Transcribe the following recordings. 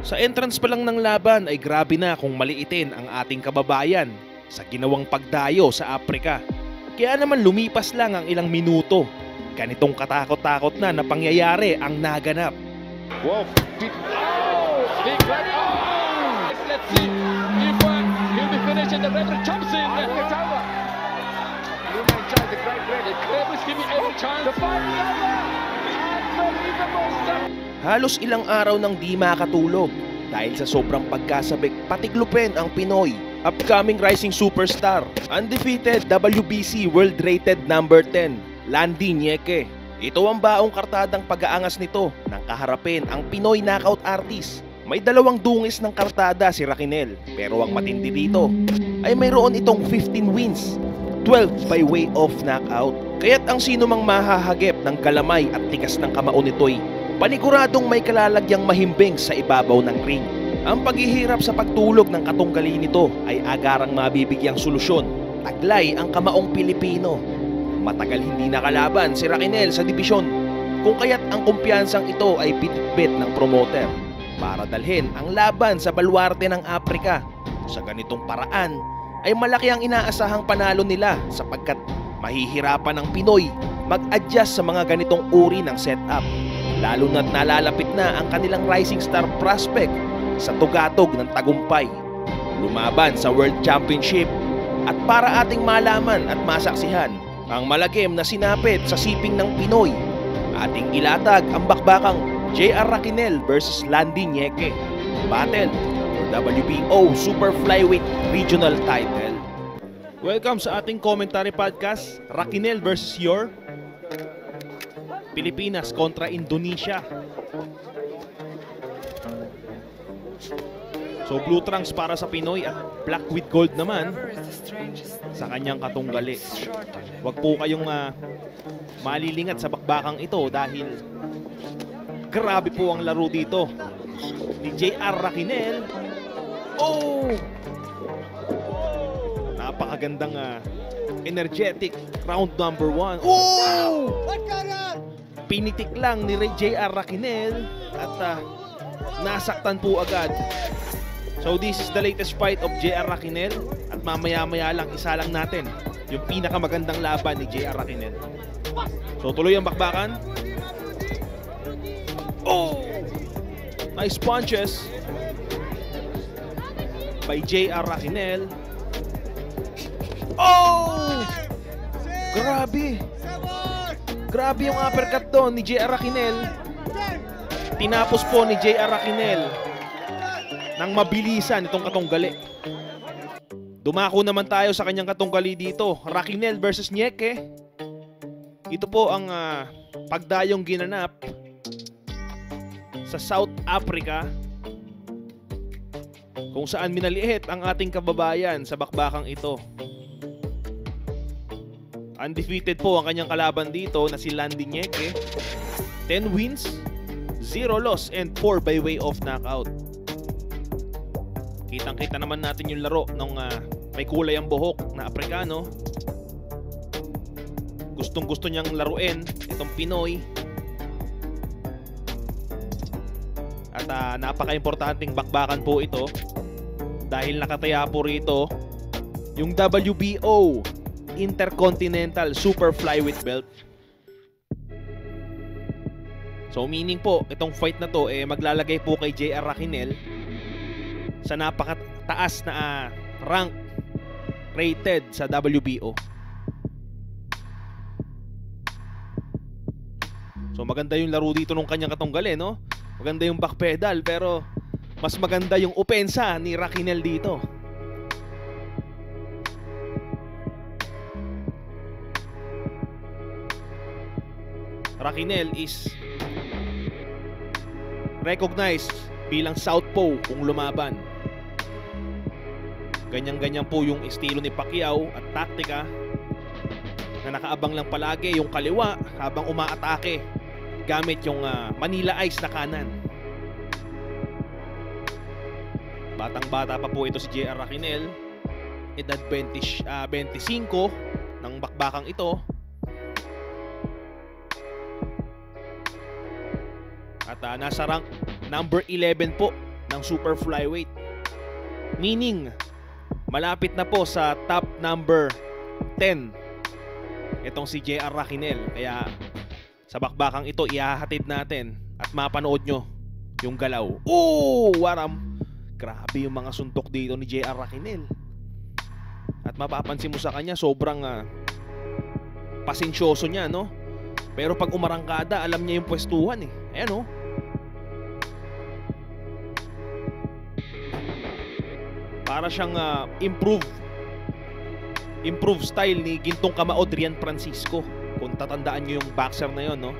Sa entrance pa lang ng laban ay grabe na kung maliitin ang ating kababayan sa ginawang pagdayo sa Afrika. Kaya naman lumipas lang ang ilang minuto, ganitong katakot-takot na pangyayari ang naganap. Wow! Big right! Oh! Let's see if he'll be finishing. The referee jumps in. It's over. You may try the great red. The referee's giving every chance. The fight is over. Unbelievable stuff. Halos ilang araw nang di makatulog dahil sa sobrang pagkasabik patiklupin ang Pinoy. Upcoming rising superstar, undefeated WBC World Rated number 10, Landy Nieke. Ito ang baong kartadang pag-aangas nito nang kaharapin ang Pinoy knockout artist. May dalawang dungis ng kartada si Raquinel, pero ang matindi dito ay mayroon itong 15 wins, 12 by way of knockout. Kaya't ang sino mang mahahagip ng galamay at tigas ng kamao nito'y paniguradong may kalalagyang mahimbing sa ibabaw ng ring. Ang paghihirap sa pagtulog ng katunggali nito ay agarang mabibigyang solusyon. Taglay ang kamaong Pilipino. Matagal hindi nakalaban si Raquinel sa dibisyon, kung kaya't ang kumpiyansang ito ay bitbit ng promoter para dalhin ang laban sa baluarte ng Afrika. Sa ganitong paraan ay malaki ang inaasahang panalo nila sapagkat mahihirapan ng Pinoy mag-adjust sa mga ganitong uri ng setup, lalo na't nalalapit na ang kanilang rising star prospect sa tugatog ng tagumpay, lumaban sa World Championship. At para ating malaman at masaksihan ang malagim na sinapit sa siping ng Pinoy, ating ilatag ang bakbakang JR Raquinel versus Landy Nieke, battle for WBO Super Flyweight Regional Title. Welcome sa ating commentary podcast, Raquinel versus your Pilipinas kontra Indonesia. So blue trunks para sa Pinoy at black with gold naman sa kanyang katunggali. Huwag po kayong malilingat sa bakbakang ito dahil grabe po ang laro dito ni JR Raquinel. Oh! Napakagandang energetic round number 1. Oh! Pinitik lang ni JR Raquinel at nasaktan po agad. So this is the latest fight of JR Raquinel at mamaya-maya lang isa lang natin yung pinakamagandang laban ni JR Raquinel. So tuloy ang bakbakan. Oh! Nice punches by JR Raquinel. Oh! Grabe! Grabe yung uppercut doon ni JR Raquinel. Tinapos po ni JR Raquinel nang mabilisan itong katunggali. Dumako naman tayo sa kanyang katunggali dito. Raquinel versus Nieke. Ito po ang pagdayong ginanap sa South Africa, kung saan minaliit ang ating kababayan sa bakbakang ito. Undefeated po ang kanyang kalaban dito na si Landy Nieke. 10 wins, 0 loss, and 4 by way of knockout. Kitang-kita naman natin yung laro ng may kulay ang buhok na Aprikano. Gustong-gusto niyang laruin itong Pinoy. At napaka-importanting bakbakan po ito dahil nakataya po rito yung WBO Intercontinental Super Flyweight Belt. So meaning po, itong fight na to maglalagay po kay JR Raquinel sa napakataas na rank rated sa WBO. So maganda yung laro dito nung kanyang katunggali, no? Maganda yung back pedal, pero mas maganda yung opensa ni Raquinel dito. Raquinel is recognized bilang southpaw kung lumaban. Ganyan-ganyan po yung estilo ni Pacquiao at taktika na nakaabang lang palagi yung kaliwa habang umaatake gamit yung Manila Ice na kanan. Batang-bata pa po ito si JR Raquinel. Edad 25 ng bakbakang ito. At nasa rank number 11 po ng super flyweight. Meaning, malapit na po sa top number 10 itong si JR Raquinel. Kaya sa bakbakang ito, ihahatid natin at mapanood nyo yung galaw. Oh! Waram! Grabe yung mga suntok dito ni JR Raquinel. At mapapansin mo sa kanya, sobrang pasensyoso niya, no? Pero pag umarangkada, alam niya yung pwestuhan eh. Ayan, oh. Para siyang improve style ni Gintong Kamao Drian Francisco. Kung tatandaan nyo yung boxer na yon, no?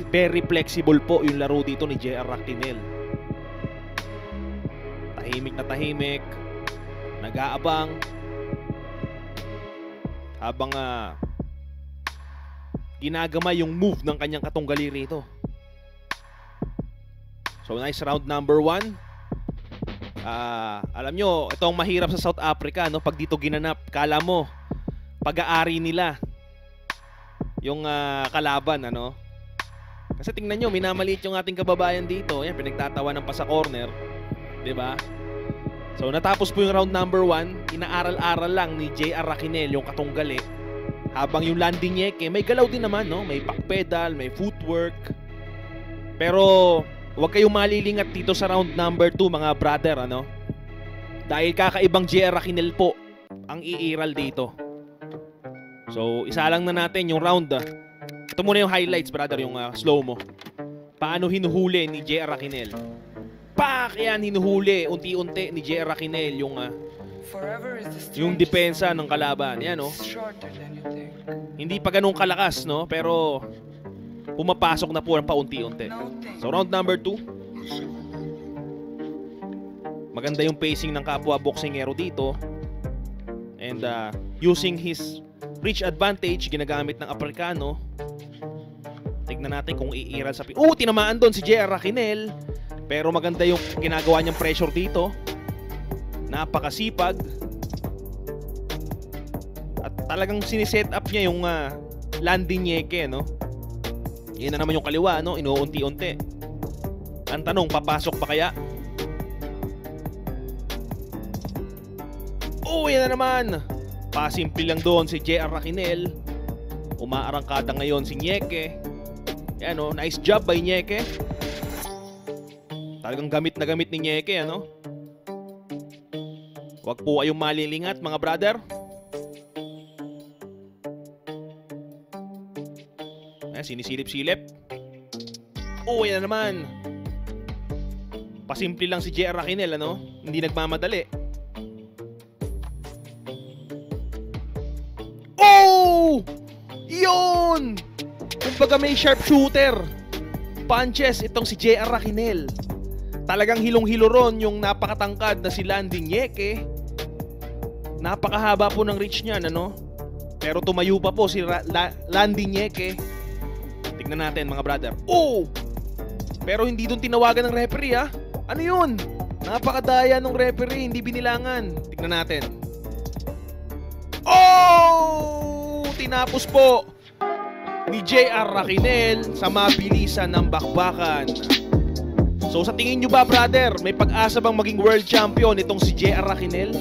Very flexible po yung laro dito ni JR Raquinel. Tahimik na tahimik, nag-aabang habang ginagama yung move ng kanyang katunggali rito. So nice round number 1. Alam nyo, ito ang mahirap sa South Africa, no? Pag dito ginanap, kala mo pag-aari nila yung kalaban, ano? Kasi tingnan nyo, minamaliit yung ating kababayan dito. Yan, pinagtatawanan pa sa corner, 'di ba? So natapos po yung round number 1. Inaaral-aral lang ni JR Raquinel yung katunggali. Habang yung landing niya, may galaw din naman, no? May back pedal, may footwork. Pero huwag kayong malilingat dito sa round number 2, mga brother, ano? Dahil kakaibang JR Raquinel po ang iiral dito. So isa lang na natin yung round. Ito muna yung highlights, brother, yung slow mo. Paano hinuhuli ni JR Raquinel? Pak! Yan, hinuhuli unti-unti ni JR Raquinel yung depensa ng kalaban. Yan, no? Hindi pa ganun kalakas, no? Pero pumapasok na po ng paunti-unti. So round number 2. Maganda yung pacing ng kapwa boksingero dito. And using his reach advantage, ginagamit ng Africano. Tignan natin kung iiral sa... tinamaan doon si JR Raquinel. Pero maganda yung ginagawa niyang pressure dito. Napakasipag. At talagang siniset up niya yung landing nyeke, no? Yan na naman yung kaliwa, no? Inuunti-unti. Ang tanong, papasok pa kaya? Yan na naman. Pasimple lang doon si JR Raquinel. Umaarangkada ngayon si Nyeke. Yan, no? Nice job by Nyeke. Talagang gamit na gamit ni Nyeke, ano? Huwag po kayong malilingat, mga brother. Ayan, sinisilip-silip. Yan na naman. Pasimple lang si JR Raquinel, ano? Hindi nagmamadali. Yun! Kumbaga may sharpshooter punches itong si JR Raquinel. Talagang hilong-hilo ron yung napakatangkad na si Landing Nyeke. Napakahaba po ng reach niyan, ano? Pero tumayo pa po si Landing Nyeke. Tignan natin, mga brother. Pero hindi doon tinawagan ng referee, ha? Ano yun? Napakadaya ng referee, hindi binilangan. Tignan natin. Tinapos po ni JR Raquinel sa mabilisan ng bakbakan. So sa tingin nyo ba, brother, may pag-asa bang maging world champion itong si JR Raquinel?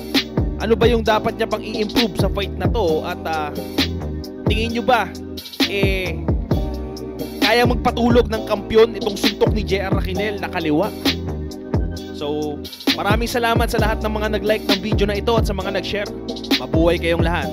Ano ba yung dapat niya pang i-improve sa fight na to? At tingin nyo ba kaya magpatulog ng kampyon itong suntok ni JR Raquinel na kaliwa? So maraming salamat sa lahat ng mga nag-like ng video na ito at sa mga nag-share. Mabuhay kayong lahat.